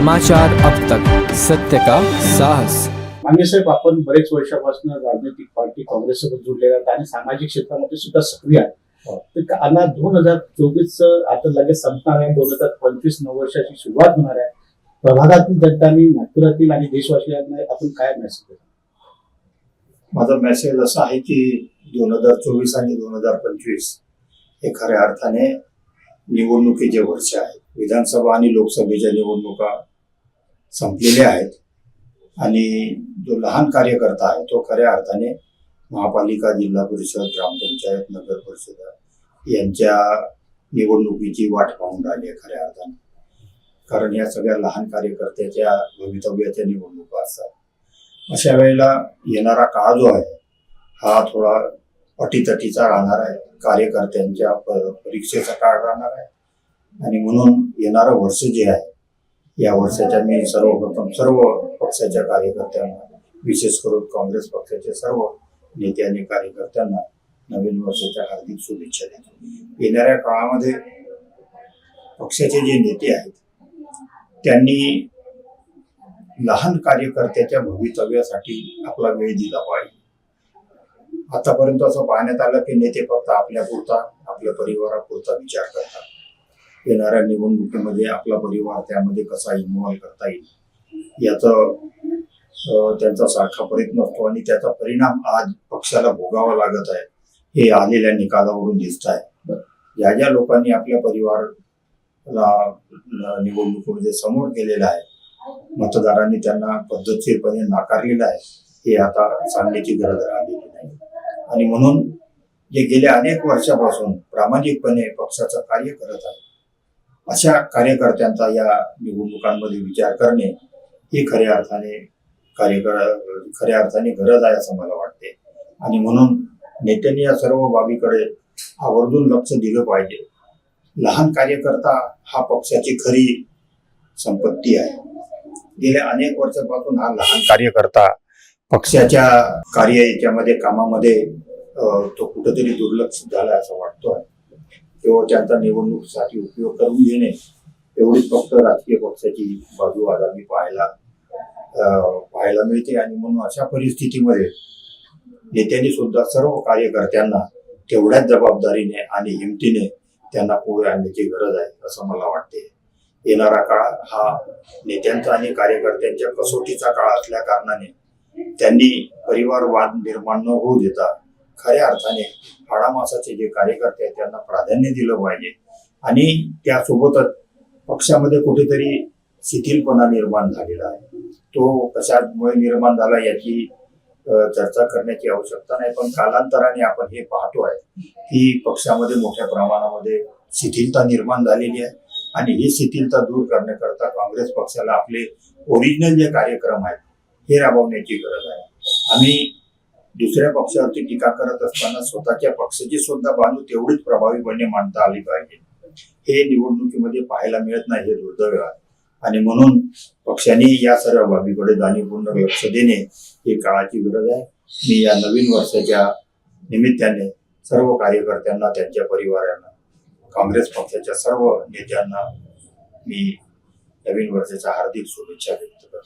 समाचार अब तक, सत्य का साहस। मान्य साहेब, आपण बरेच वर्षापासून राजनैतिक पार्टी काँग्रेससोबत जुळलेला आहात आणि सामाजिक क्षेत्रामध्ये सुद्धा सक्रिय आहे. तर आता 2024 आता लगेच संपणार आहे. 2025 नववर्षाची सुरुवात होणार आहे. प्रभागातील जनतांनी, नागपुरातील आणि देशवासियांना आपण काय मेसेज देतो? माझा मेसेज असा आहे की 2024 आणि 2025 हे खऱ्या अर्थाने निवडणुकीचे वर्ष आहे. विधानसभा आणि लोकसभेच्या निवडणुका संपलेल्या आहेत आणि जो लहान कार्यकर्ता आहे तो खऱ्या अर्थाने महापालिका, जिल्हा परिषद, ग्रामपंचायत, नगर परिषद यांच्या निवडणुकीची वाट पाहून राहिली आहे खऱ्या अर्थाने. कारण या सगळ्या लहान कार्यकर्त्याच्या भवितव्याच्या निवडणुका असतात. अशा वेळेला येणारा काळ जो आहे हा थोडा अटीतटीचा राहणार आहे. कार्यकर्त्यांच्या परीक्षेचा काळ राहणार आहे आणि म्हणून येणारं वर्ष जे आहे या वर्षाच्या मी सर्वप्रथम सर्व पक्षाच्या कार्यकर्त्यांना, विशेष करून काँग्रेस पक्षाच्या सर्व नेते आणि कार्यकर्त्यांना नवीन वर्षाच्या हार्दिक शुभेच्छा देतो. येणाऱ्या काळामध्ये पक्षाचे जे नेते आहेत त्यांनी लहान कार्यकर्त्याच्या भवितव्यासाठी आपला वेळ दिला पाहिजे. आतापर्यंत असं पाहण्यात आलं की नेते फक्त आपल्यापुरता, आपल्या परिवारापुरता विचार करतात. येणाऱ्या निवडणुकीमध्ये आपला परिवार त्यामध्ये कसा इन्व्हॉल्व करता येईल याचं त्यांचा सारखा प्रयत्न असतो आणि त्याचा परिणाम आज पक्षाला भोगावा लागत आहे हे आलेल्या निकालावरून दिसत आहे. ज्या ज्या लोकांनी आपल्या परिवाराला निवडणुकीमध्ये समोर केलेला आहे, मतदारांनी त्यांना पद्धतशीरपणे नाकारलेलं आहे, हे आता सांगण्याची गरज राहिलेली नाही. आणि म्हणून जे गेल्या अनेक वर्षापासून प्रामाणिकपणे पक्षाचं कार्य करत आहे अशा कार्यकर्त्यांचा या निवडणुकांमध्ये विचार करणे ही खऱ्या अर्थाने गरज आहे असं मला वाटते. आणि म्हणून नेत्यांनी या सर्व बाबीकडे आवर्जून लक्ष दिलं पाहिजे. लहान कार्यकर्ता हा पक्षाची खरी संपत्ती आहे. गेल्या अनेक वर्षापासून हा लहान कार्यकर्ता पक्षाच्या कार्य याच्यामध्ये कामामध्ये तो कुठेतरी दुर्लक्ष झाला असं वाटतोय. किंवा त्यांचा निवडणुकीसाठी उपयोग करून घेणे एवढीच फक्त राजकीय पक्षाची बाजू आज आम्ही पाहायला मिळते. आणि म्हणून अशा परिस्थितीमध्ये नेत्यांनी सुद्धा सर्व कार्यकर्त्यांना तेवढ्याच जबाबदारीने आणि हिमतीने त्यांना पुढे आणण्याची गरज आहे असं मला वाटते. येणारा काळ हा नेत्यांचा आणि कार्यकर्त्यांच्या कसोटीचा काळ असल्या कारणाने त्यांनी परिवारवाद निर्माण न होऊ देता खऱ्या अर्थाने हाडामासाचे जे कार्यकर्ते आहेत त्यांना प्राधान्य दिलं पाहिजे. आणि त्यासोबतच पक्षामध्ये कुठेतरी शिथिलपणा निर्माण झालेला आहे. तो कशामुळे निर्माण झाला याची चर्चा करण्याची आवश्यकता नाही, पण कालांतराने आपण हे पाहतो आहे की पक्षामध्ये मोठ्या प्रमाणामध्ये शिथिलता निर्माण झालेली आहे. आणि ही शिथिलता दूर करण्याकरता काँग्रेस पक्षाला आपले ओरिजिनल जे कार्यक्रम आहेत हे राबवण्याची गरज आहे. आम्ही दुसऱ्या पक्षावरती टीका करत असताना स्वतःच्या पक्षाची सुद्धा बाजू तेवढीच प्रभावीपणे मांडता आली पाहिजे. हे निवडणुकीमध्ये पाहायला मिळत नाही, हे दुर्दैव आहे. आणि म्हणून पक्षाने या सर्व बाबीकडे जाणीवपूर्ण लक्ष देणे ही काळाची गरज आहे. मी या नवीन वर्षाच्या निमित्ताने सर्व कार्यकर्त्यांना, त्यांच्या परिवारांना, काँग्रेस पक्षाच्या सर्व नेत्यांना मी नवीन वर्षाच्या हार्दिक शुभेच्छा व्यक्त करतो.